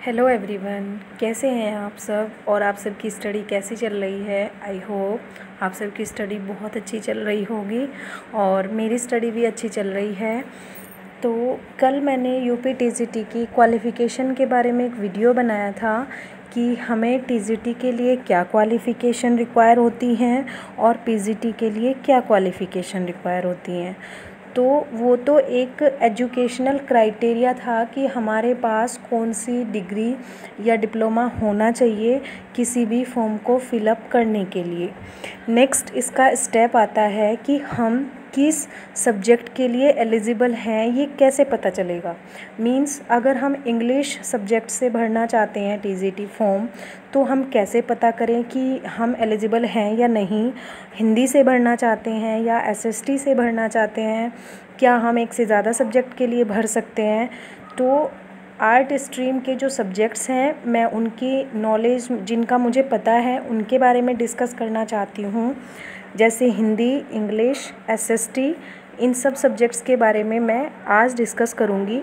Hello everyone, कैसे हैं आप सब और आप सबकी स्टडी कैसी चल रही है। आई होप आप सबकी स्टडी बहुत अच्छी चल रही होगी और मेरी स्टडी भी अच्छी चल रही है। तो कल मैंने यूपी टीजीटी की क्वालिफ़िकेशन के बारे में एक वीडियो बनाया था कि हमें टीजीटी के लिए क्या क्वालिफ़िकेशन रिक्वायर होती हैं और पीजीटी के लिए क्या क्वालिफ़िकेशन रिक्वायर होती हैं। तो वो तो एक एजुकेशनल क्राइटेरिया था कि हमारे पास कौन सी डिग्री या डिप्लोमा होना चाहिए किसी भी फॉर्म को फिलअप करने के लिए। नेक्स्ट इसका स्टेप आता है कि हम किस सब्जेक्ट के लिए एलिजिबल हैं, ये कैसे पता चलेगा। मींस अगर हम इंग्लिश सब्जेक्ट से भरना चाहते हैं टीजीटी फॉर्म, तो हम कैसे पता करें कि हम एलिजिबल हैं या नहीं। हिंदी से भरना चाहते हैं या एसएसटी से भरना चाहते हैं, क्या हम एक से ज़्यादा सब्जेक्ट के लिए भर सकते हैं। तो आर्ट स्ट्रीम के जो सब्जेक्ट्स हैं, मैं उनकी नॉलेज जिनका मुझे पता है उनके बारे में डिस्कस करना चाहती हूँ। जैसे हिंदी, इंग्लिश, एसएसटी, इन सब सब्जेक्ट्स के बारे में मैं आज डिस्कस करूँगी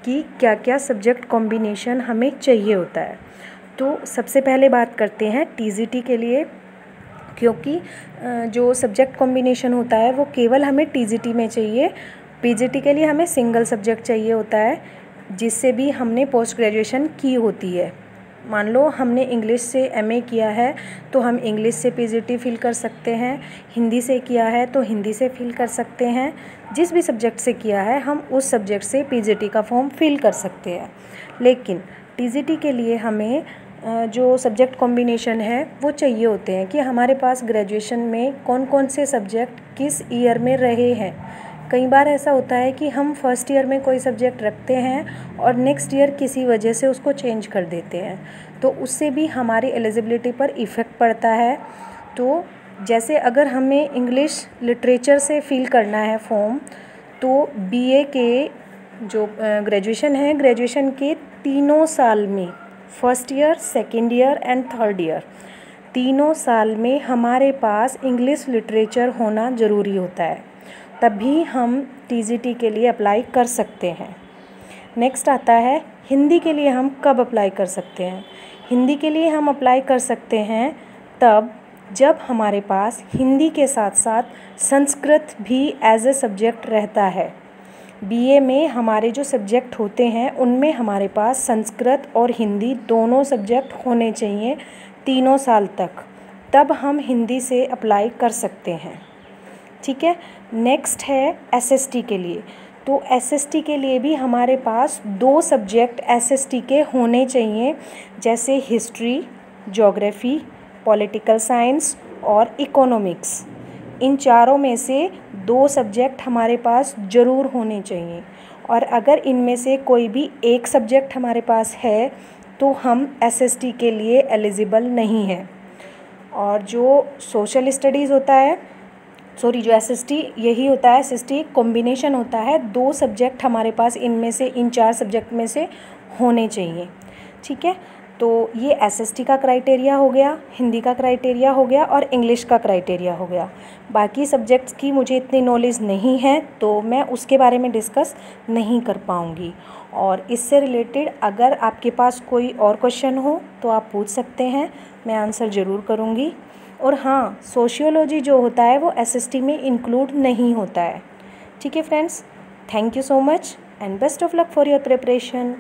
कि क्या क्या सब्जेक्ट कॉम्बिनेशन हमें चाहिए होता है। तो सबसे पहले बात करते हैं टीजीटी के लिए, क्योंकि जो सब्जेक्ट कॉम्बिनेशन होता है वो केवल हमें टीजीटी में चाहिए। पीजीटी के लिए हमें सिंगल सब्जेक्ट चाहिए होता है जिससे भी हमने पोस्ट ग्रेजुएशन की होती है। मान लो हमने इंग्लिश से एमए किया है तो हम इंग्लिश से पीजीटी फिल कर सकते हैं, हिंदी से किया है तो हिंदी से फिल कर सकते हैं। जिस भी सब्जेक्ट से किया है हम उस सब्जेक्ट से पीजीटी का फॉर्म फिल कर सकते हैं। लेकिन टीजीटी के लिए हमें जो सब्जेक्ट कॉम्बिनेशन है वो चाहिए होते हैं कि हमारे पास ग्रेजुएशन में कौन कौन से सब्जेक्ट किस ईयर में रहे हैं। कई बार ऐसा होता है कि हम फर्स्ट ईयर में कोई सब्जेक्ट रखते हैं और नेक्स्ट ईयर किसी वजह से उसको चेंज कर देते हैं, तो उससे भी हमारी एलिजिबिलिटी पर इफ़ेक्ट पड़ता है। तो जैसे अगर हमें इंग्लिश लिटरेचर से फिल करना है फॉर्म, तो बीए के जो ग्रेजुएशन है, ग्रेजुएशन के तीनों साल में, first year, second year and third year, तीनों साल में हमारे पास इंग्लिश लिटरेचर होना ज़रूरी होता है, तभी हम टीजीटी के लिए अप्लाई कर सकते हैं। नेक्स्ट आता है हिंदी के लिए हम कब अप्लाई कर सकते हैं। हिंदी के लिए हम अप्लाई कर सकते हैं तब जब हमारे पास हिंदी के साथ साथ संस्कृत भी एज ए सब्जेक्ट रहता है। बीए में हमारे जो सब्जेक्ट होते हैं उनमें हमारे पास संस्कृत और हिंदी दोनों सब्जेक्ट होने चाहिए तीनों साल तक, तब हम हिंदी से अप्लाई कर सकते हैं। ठीक है। नेक्स्ट है एसएसटी के लिए। तो एसएसटी के लिए भी हमारे पास 2 सब्जेक्ट एसएसटी के होने चाहिए, जैसे हिस्ट्री, ज्योग्राफी, पॉलिटिकल साइंस और इकोनॉमिक्स। इन चारों में से 2 सब्जेक्ट हमारे पास ज़रूर होने चाहिए, और अगर इनमें से कोई भी एक सब्जेक्ट हमारे पास है तो हम एसएसटी के लिए एलिजिबल नहीं हैं। और जो सोशल स्टडीज़ होता है, जो एसएसटी यही होता है, एसएसटी एक कॉम्बिनेशन होता है, 2 सब्जेक्ट हमारे पास इनमें से, इन 4 सब्जेक्ट में से होने चाहिए। ठीक है। तो ये एसएसटी का क्राइटेरिया हो गया, हिंदी का क्राइटेरिया हो गया और इंग्लिश का क्राइटेरिया हो गया। बाकी सब्जेक्ट्स की मुझे इतनी नॉलेज नहीं है तो मैं उसके बारे में डिस्कस नहीं कर पाऊँगी। और इससे रिलेटेड अगर आपके पास कोई और क्वेश्चन हो तो आप पूछ सकते हैं, मैं आंसर ज़रूर करूँगी। और हाँ, सोशियोलॉजी जो होता है वो एसएसटी में इंक्लूड नहीं होता है। ठीक है friends, thank you so much and best of luck for your preparation.